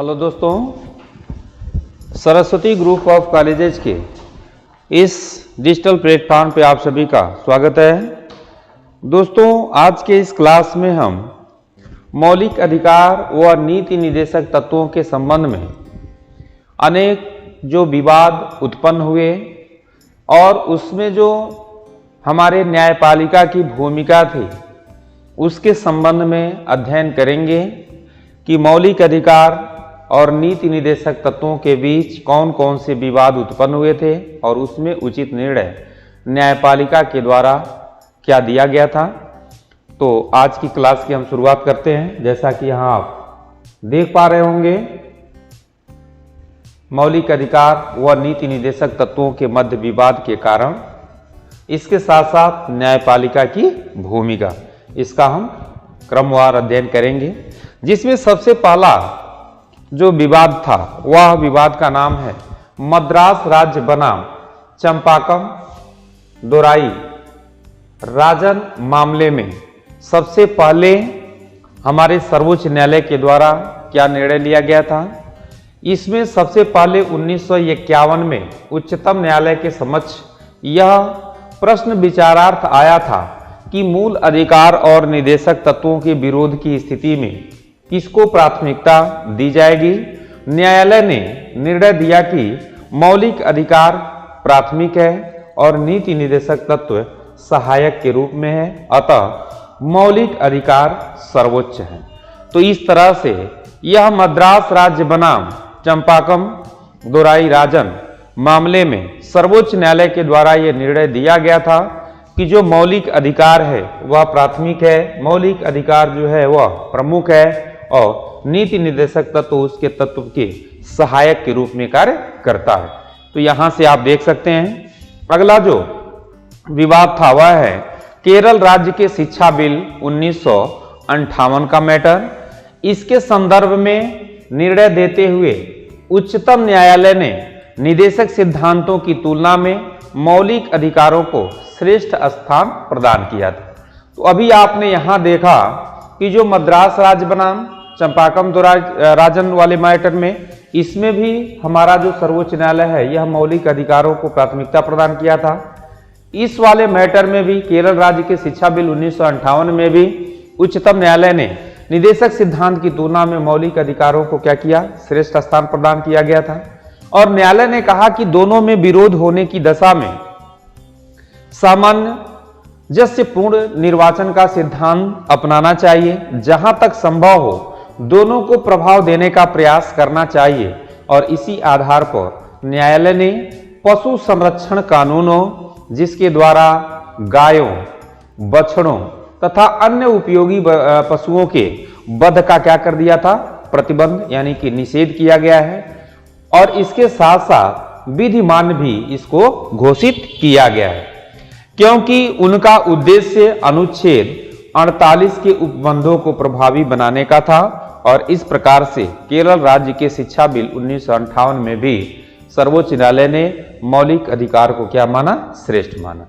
Hello दोस्तों, Saraswati group of colleges के इस डिजिटल प्लेटफॉर्म पे आप सभी का स्वागत है। दोस्तों, आज के इस क्लास में हम मौलिक अधिकार व नीति निर्देशक तत्वों के संबंध में अनेक जो विवाद उत्पन्न हुए और उसमें जो हमारे न्यायपालिका की भूमिका थी उसके संबंध में अध्ययन करेंगे कि मौलिक अधिकार और नीति निर्देशक तत्वों के बीच कौन कौन से विवाद उत्पन्न हुए थे और उसमें उचित निर्णय न्यायपालिका के द्वारा क्या दिया गया था। तो आज की क्लास की हम शुरुआत करते हैं। जैसा कि यहाँ आप देख पा रहे होंगे, मौलिक अधिकार व नीति निर्देशक तत्वों के मध्य विवाद के कारण, इसके साथ साथ न्यायपालिका की भूमिका, इसका हम क्रमवार अध्ययन करेंगे। जिसमें सबसे पहला जो विवाद था वह विवाद का नाम है मद्रास राज्य बनाम चंपाकम दोराई राजन मामले में सबसे पहले हमारे सर्वोच्च न्यायालय के द्वारा क्या निर्णय लिया गया था। इसमें सबसे पहले 1951 में उच्चतम न्यायालय के समक्ष यह प्रश्न विचारार्थ आया था कि मूल अधिकार और निर्देशक तत्वों के विरोध की स्थिति में किसको प्राथमिकता दी जाएगी। न्यायालय ने निर्णय दिया कि मौलिक अधिकार प्राथमिक है और नीति निर्देशक तत्व सहायक के रूप में है, अतः मौलिक अधिकार सर्वोच्च है। तो इस तरह से यह मद्रास राज्य बनाम चंपाकम दोराई राजन मामले में सर्वोच्च न्यायालय के द्वारा यह निर्णय दिया गया था कि जो मौलिक अधिकार है वह प्राथमिक है, मौलिक अधिकार जो है वह प्रमुख है और नीति निर्देशक तत्व उसके तत्व के सहायक के रूप में कार्य करता है। तो यहां से आप देख सकते हैं। अगला जो विवाद था वह है केरल राज्य के शिक्षा बिल 1958 का मैटर। इसके संदर्भ में निर्णय देते हुए उच्चतम न्यायालय ने निर्देशक सिद्धांतों की तुलना में मौलिक अधिकारों को श्रेष्ठ स्थान प्रदान किया था। तो अभी आपने यहां देखा कि जो मद्रास राज्य बनाम चंपाकम दोराई राजन वाले मैटर में, इसमें भी हमारा जो सर्वोच्च न्यायालय है यह मौलिक अधिकारों को प्राथमिकता प्रदान किया था। इस वाले मैटर में भी केरल राज्य के शिक्षा बिल 1958 में भी उच्चतम न्यायालय ने निदेशक सिद्धांत की तुलना में मौलिक अधिकारों को क्या किया, श्रेष्ठ स्थान प्रदान किया गया था। और न्यायालय ने कहा कि दोनों में विरोध होने की दशा में सामंजस्य पूर्ण निर्वाचन का सिद्धांत अपनाना चाहिए। जहां तक संभव हो दोनों को प्रभाव देने का प्रयास करना चाहिए और इसी आधार पर न्यायालय ने पशु संरक्षण कानूनों, जिसके द्वारा गायों, बछड़ों तथा अन्य उपयोगी पशुओं के वध का क्या कर दिया था, प्रतिबंध यानी कि निषेध किया गया है। और इसके साथ साथ विधिमान्य भी इसको घोषित किया गया है, क्योंकि उनका उद्देश्य अनुच्छेद 48 के उपबंधों को प्रभावी बनाने का था। और इस प्रकार से केरल राज्य के शिक्षा बिल 1958 में भी सर्वोच्च न्यायालय ने मौलिक अधिकार को क्या माना, श्रेष्ठ माना।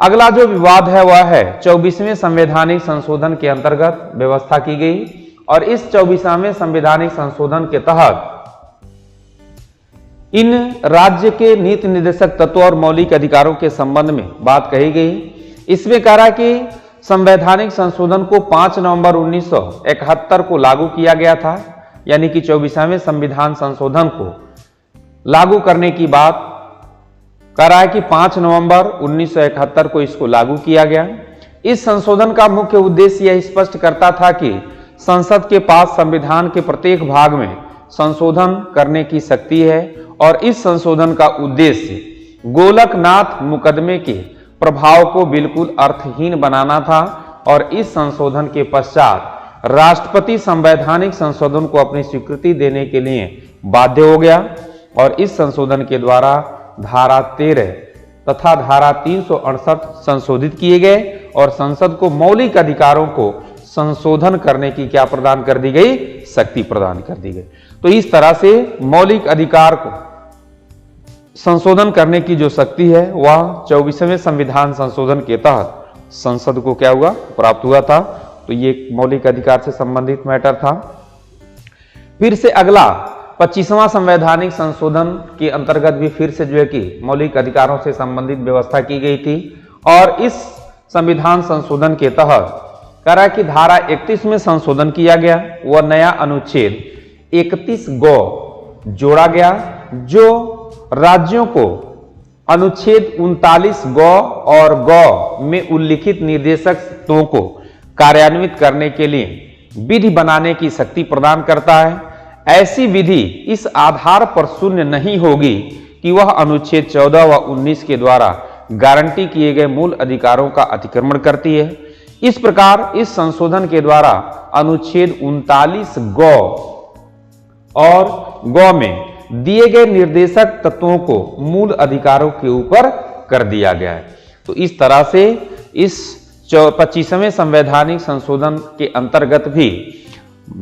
अगला जो विवाद है वह है 24वें संवैधानिक संशोधन के अंतर्गत व्यवस्था की गई। और इस 24वें संवैधानिक संशोधन के तहत इन राज्य के नीति निर्देशक तत्व और मौलिक अधिकारों के संबंध में बात कही गई। इसमें कह रहा कि संवैधानिक संशोधन को 5 नवंबर 1971 को लागू किया गया था, यानी कि 24वें संविधान संशोधन को लागू करने की बात कह रहा है कि 5 नवंबर 1971 को इसको लागू किया गया। इस संशोधन का मुख्य उद्देश्य यह स्पष्ट करता था कि संसद के पास संविधान के प्रत्येक भाग में संशोधन करने की शक्ति है और इस संशोधन का उद्देश्य गोलकनाथ मुकदमे के प्रभाव को बिल्कुल अर्थहीन बनाना था। और इस संशोधन के पश्चात राष्ट्रपति संवैधानिक संशोधन को अपनी स्वीकृति देने के लिए बाध्य हो गया। और इस संशोधन के द्वारा धारा 13 तथा धारा 368 संशोधित किए गए और संसद को मौलिक अधिकारों को संशोधन करने की क्या प्रदान कर दी गई, शक्ति प्रदान कर दी गई। तो इस तरह से मौलिक अधिकार को संशोधन करने की जो शक्ति है वह 24वें संविधान संशोधन के तहत संसद को क्या हुआ, प्राप्त हुआ था। तो ये मौलिक अधिकार से संबंधित मैटर था। फिर से अगला 25वां संवैधानिक संशोधन के अंतर्गत भी फिर से जो है कि मौलिक अधिकारों से संबंधित व्यवस्था की गई थी और इस संविधान संशोधन के तहत कह रहा है कि धारा 31 में संशोधन किया गया। वह नया अनुच्छेद 31 गौ जोड़ा गया जो राज्यों को अनुच्छेद 39 गौ और गौ में उल्लिखित निर्देशक तत्वों को कार्यान्वित करने के लिए विधि बनाने की शक्ति प्रदान करता है। ऐसी विधि इस आधार पर शून्य नहीं होगी कि वह अनुच्छेद 14 व 19 के द्वारा गारंटी किए गए मूल अधिकारों का अतिक्रमण करती है। इस प्रकार इस संशोधन के द्वारा अनुच्छेद 39 गौ और गौ में दिए गए निर्देशक तत्वों को मूल अधिकारों के ऊपर कर दिया गया है। तो इस तरह से इस 25वें संवैधानिक संशोधन के अंतर्गत भी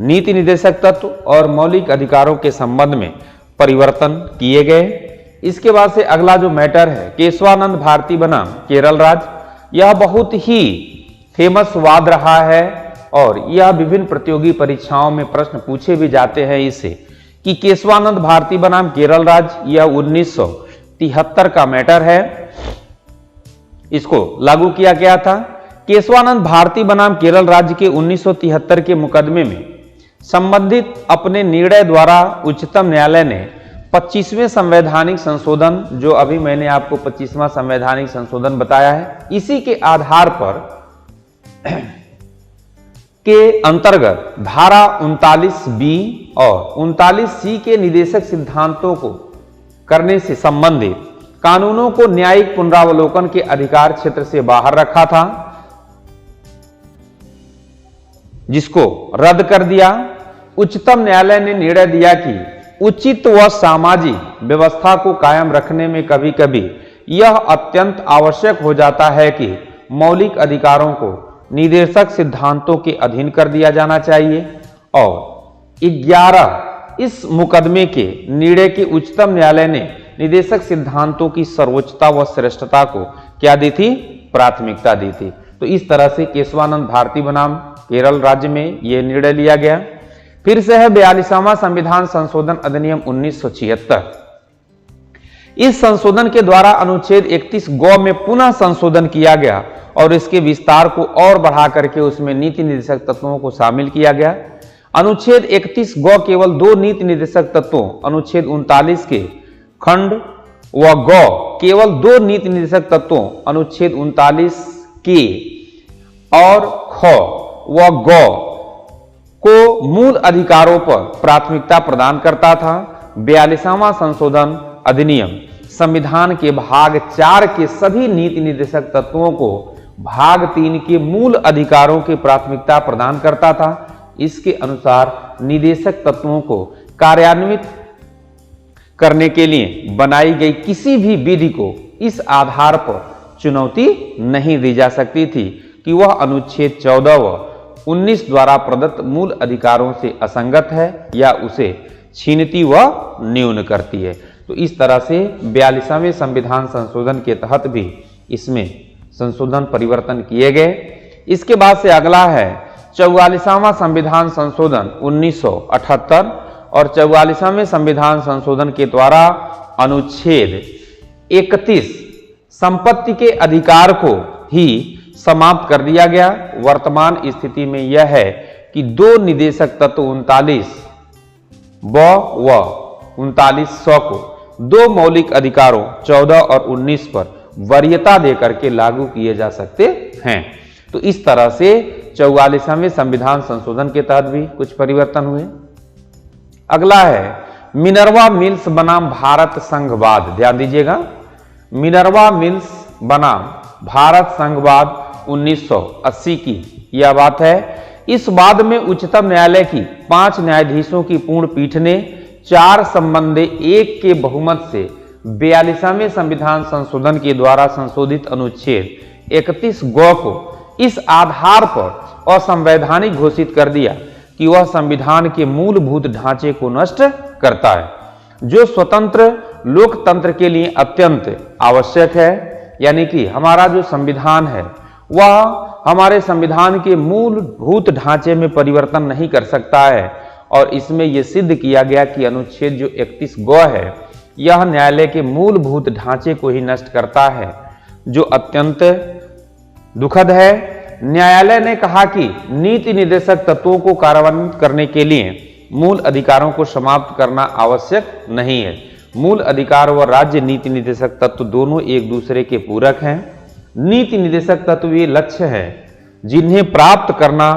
नीति निर्देशक तत्व और मौलिक अधिकारों के संबंध में परिवर्तन किए गए। इसके बाद से अगला जो मैटर है केशवानंद भारती बनाम केरल राज्य, यह बहुत ही फेमस वाद रहा है और यह विभिन्न प्रतियोगी परीक्षाओं में प्रश्न पूछे भी जाते हैं इससे कि केशवानंद भारती बनाम केरल राज्य यह 1973 का मैटर है, इसको लागू किया गया था। केशवानंद भारती बनाम केरल राज्य के 1973 के मुकदमे में संबंधित अपने निर्णय द्वारा उच्चतम न्यायालय ने 25वें संवैधानिक संशोधन, जो अभी मैंने आपको 25वां संवैधानिक संशोधन बताया है, इसी के आधार पर के अंतर्गत धारा 39B और 39C के निदेशक सिद्धांतों को करने से संबंधित कानूनों को न्यायिक पुनरावलोकन के अधिकार क्षेत्र से बाहर रखा था, जिसको रद्द कर दिया। उच्चतम न्यायालय ने निर्णय दिया कि उचित व सामाजिक व्यवस्था को कायम रखने में कभी कभी यह अत्यंत आवश्यक हो जाता है कि मौलिक अधिकारों को निदेशक सिद्धांतों के अधीन कर दिया जाना चाहिए। और 11 इस मुकदमे के निर्णय के उच्चतम न्यायालय ने निदेशक सिद्धांतों की सर्वोच्चता व श्रेष्ठता को क्या दी थी? प्राथमिकता दी थी। तो इस तरह से केशवानंद भारती बनाम केरल राज्य में यह निर्णय लिया गया। फिर से है 42वां संविधान संशोधन अधिनियम 1976। इस संशोधन के द्वारा अनुच्छेद 31 गौ में पुनः संशोधन किया गया और इसके विस्तार को और बढ़ा करके उसमें नीति निर्देशक तत्वों को शामिल किया गया। अनुच्छेद 31 गौ केवल 2 नीति निर्देशक तत्वों अनुच्छेद 39 के खंड व गौ केवल 2 नीति निर्देशक तत्वों अनुच्छेद 39 के और ख व गौ को मूल अधिकारों पर प्राथमिकता प्रदान करता था। 42वां संशोधन अधिनियम संविधान के भाग 4 के सभी नीति निर्देशक तत्वों को भाग 3 के मूल अधिकारों की प्राथमिकता प्रदान करता था। इसके अनुसार निदेशक तत्वों को कार्यान्वित करने के लिए बनाई गई किसी भी विधि को इस आधार पर चुनौती नहीं दी जा सकती थी कि वह अनुच्छेद 14 व 19 द्वारा प्रदत्त मूल अधिकारों से असंगत है या उसे छीनती व न्यून करती है। तो इस तरह से 42वें संविधान संशोधन के तहत भी इसमें संशोधन परिवर्तन किए गए। इसके बाद से अगला है 44वां संविधान संशोधन 1978 और 44वें संविधान संशोधन के द्वारा अनुच्छेद 31 संपत्ति के अधिकार को ही समाप्त कर दिया गया। वर्तमान स्थिति में यह है कि 2 निदेशक तत्व 39 व 39 को 2 मौलिक अधिकारों 14 और 19 पर वरीयता देकर के लागू किए जा सकते हैं। तो इस तरह से 44वें संविधान संशोधन के तहत भी कुछ परिवर्तन हुए। अगला है मिनर्वा मिल्स बनाम भारत संघवाद। ध्यान दीजिएगा, मिनर्वा मिल्स बनाम भारत संघवाद 1980 की यह बात है। इस वाद में उच्चतम न्यायालय की 5 न्यायाधीशों की पूर्ण पीठ ने 4 संबंधे 1 के बहुमत से 42वें संविधान संशोधन के द्वारा संशोधित अनुच्छेद 31 गौ को इस आधार पर असंवैधानिक घोषित कर दिया कि वह संविधान के मूलभूत ढांचे को नष्ट करता है, जो स्वतंत्र लोकतंत्र के लिए अत्यंत आवश्यक है। यानी कि हमारा जो संविधान है वह हमारे संविधान के मूलभूत ढांचे में परिवर्तन नहीं कर सकता है और इसमें यह सिद्ध किया गया कि अनुच्छेद जो 31 ग है यह न्यायालय के मूलभूत ढांचे को ही नष्ट करता है, जो अत्यंत दुखद है। न्यायालय ने कहा कि नीति निर्देशक तत्वों को कार्यान्वित करने के लिए मूल अधिकारों को समाप्त करना आवश्यक नहीं है। मूल अधिकार व राज्य नीति निर्देशक तत्व दोनों एक दूसरे के पूरक हैं। नीति निर्देशक तत्व वे लक्ष्य हैं जिन्हें प्राप्त करना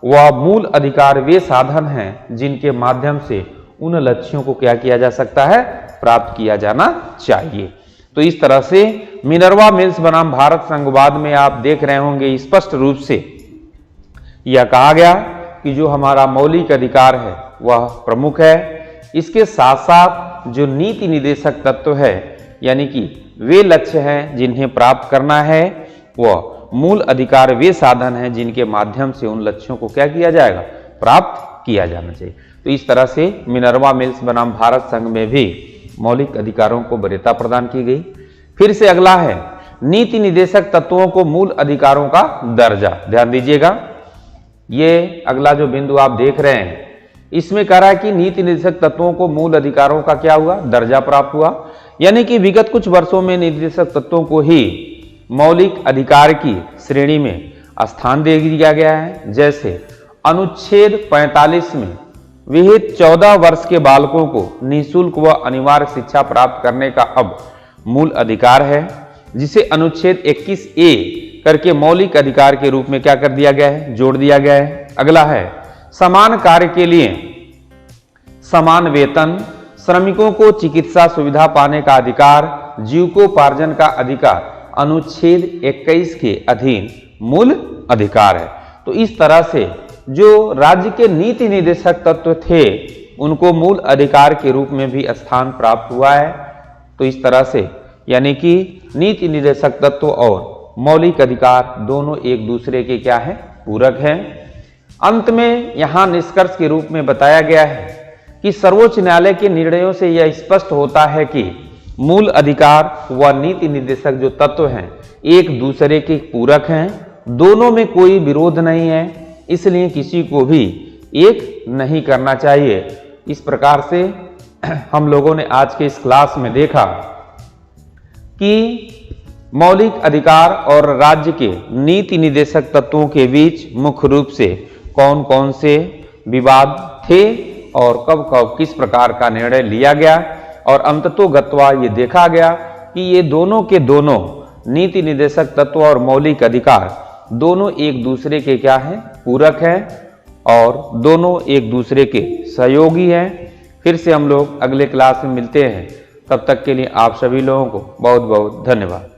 व मूल अधिकार वे साधन हैं जिनके माध्यम से उन लक्ष्यों को क्या किया जा सकता है, प्राप्त किया जाना चाहिए। तो इस तरह से मिनर्वा मिल्स बनाम भारत संघवाद में आप देख रहे होंगे स्पष्ट रूप से यह कहा गया कि जो हमारा मौलिक अधिकार है वह प्रमुख है। इसके साथ साथ जो नीति निर्देशक तत्व है यानी कि वे लक्ष्य हैं जिन्हें प्राप्त करना है, वह मूल अधिकार वे साधन हैं जिनके माध्यम से उन लक्ष्यों को क्या किया जाएगा, प्राप्त किया जाना चाहिए। तो इस तरह से मिनर्वा मिल्स बनाम भारत संघ में भी मौलिक अधिकारों को वरीयता प्रदान की गई। फिर से अगला है नीति निर्देशक तत्वों को मूल अधिकारों का दर्जा। ध्यान दीजिएगा, ये अगला जो बिंदु आप देख रहे हैं इसमें कह रहा है कि नीति निर्देशक तत्वों को मूल अधिकारों का क्या हुआ, दर्जा प्राप्त हुआ। यानी कि विगत कुछ वर्षों में निर्देशक तत्वों को ही मौलिक अधिकार की श्रेणी में स्थान दे दिया गया है। जैसे अनुच्छेद 45 में विहित 14 वर्ष के बालकों को निःशुल्क व अनिवार्य शिक्षा प्राप्त करने का अब मूल अधिकार है, जिसे अनुच्छेद 21A करके मौलिक अधिकार के रूप में क्या कर दिया गया है, जोड़ दिया गया है। अगला है समान कार्य के लिए समान वेतन, श्रमिकों को चिकित्सा सुविधा पाने का अधिकार, जीविकोपार्जन का अधिकार अनुच्छेद 21 के अधीन मूल अधिकार है। तो इस तरह से जो राज्य के नीति निर्देशक तत्व थे उनको मूल अधिकार के रूप में भी स्थान प्राप्त हुआ है। तो इस तरह से यानी कि नीति निर्देशक तत्व और मौलिक अधिकार दोनों एक दूसरे के क्या है, पूरक हैं। अंत में यहां निष्कर्ष के रूप में बताया गया है कि सर्वोच्च न्यायालय के निर्णयों से यह स्पष्ट होता है कि मूल अधिकार व नीति निर्देशक जो तत्व हैं एक दूसरे के पूरक हैं, दोनों में कोई विरोध नहीं है, इसलिए किसी को भी एक नहीं करना चाहिए। इस प्रकार से हम लोगों ने आज के इस क्लास में देखा कि मौलिक अधिकार और राज्य के नीति निर्देशक तत्वों के बीच मुख्य रूप से कौन कौन से विवाद थे और कब कब किस प्रकार का निर्णय लिया गया, और अंततोगत्वा ये देखा गया कि ये दोनों के दोनों नीति निर्देशक तत्व और मौलिक अधिकार दोनों एक दूसरे के क्या हैं, पूरक हैं और दोनों एक दूसरे के सहयोगी हैं। फिर से हम लोग अगले क्लास में मिलते हैं, तब तक के लिए आप सभी लोगों को बहुत बहुत धन्यवाद।